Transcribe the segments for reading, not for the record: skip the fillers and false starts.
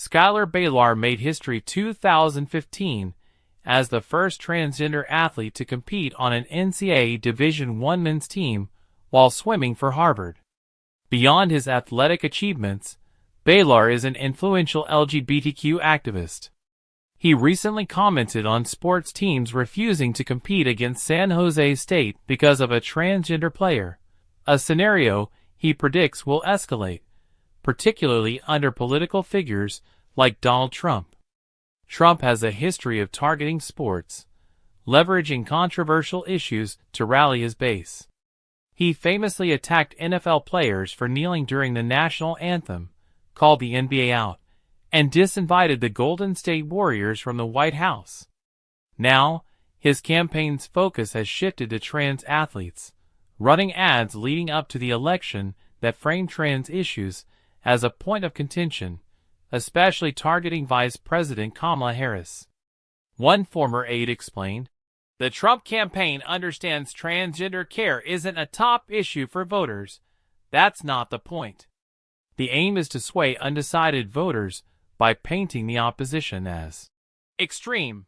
Schuyler Bailar made history 2015 as the first transgender athlete to compete on an NCAA Division I men's team while swimming for Harvard. Beyond his athletic achievements, Bailar is an influential LGBTQ activist. He recently commented on sports teams refusing to compete against San Jose State because of a transgender player, a scenario he predicts will escalate, particularly under political figures like Donald Trump. Trump has a history of targeting sports, leveraging controversial issues to rally his base. He famously attacked NFL players for kneeling during the national anthem, called the NBA out, and disinvited the Golden State Warriors from the White House. Now, his campaign's focus has shifted to trans athletes, running ads leading up to the election that frame trans issues as a point of contention, especially targeting Vice President Kamala Harris. One former aide explained, "The Trump campaign understands transgender care isn't a top issue for voters. That's not the point. The aim is to sway undecided voters by painting the opposition as extreme."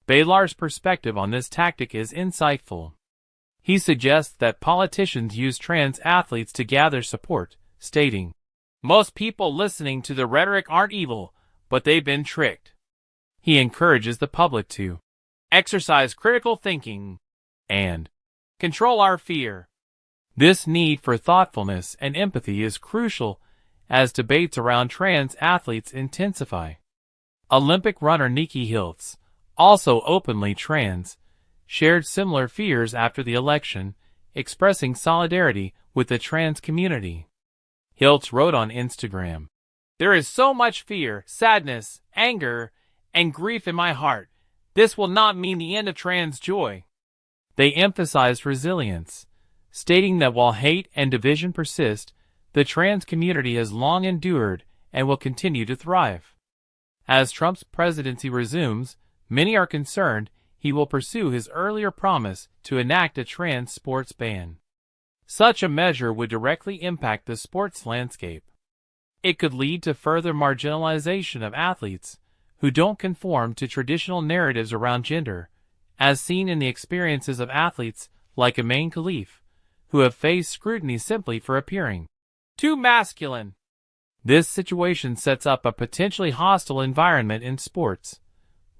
Bailar's perspective on this tactic is insightful. He suggests that politicians use trans athletes to gather support, stating, "Most people listening to the rhetoric aren't evil, but they've been tricked." He encourages the public to exercise critical thinking and control our fear. This need for thoughtfulness and empathy is crucial as debates around trans athletes intensify. Olympic runner Nikki Hiltz, also openly trans, shared similar fears after the election, expressing solidarity with the trans community. Hiltz wrote on Instagram, "There is so much fear, sadness, anger, and grief in my heart. This will not mean the end of trans joy." They emphasized resilience, stating that while hate and division persist, the trans community has long endured and will continue to thrive. As Trump's presidency resumes, many are concerned he will pursue his earlier promise to enact a trans sports ban. Such a measure would directly impact the sports landscape. It could lead to further marginalization of athletes who don't conform to traditional narratives around gender, as seen in the experiences of athletes like Imane Khalif, who have faced scrutiny simply for appearing too masculine. This situation sets up a potentially hostile environment in sports,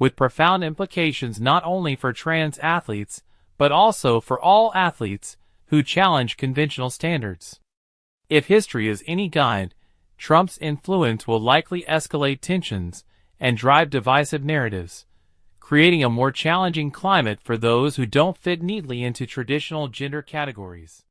with profound implications not only for trans athletes, but also for all athletes who challenge conventional standards. If history is any guide, Trump's influence will likely escalate tensions and drive divisive narratives, creating a more challenging climate for those who don't fit neatly into traditional gender categories.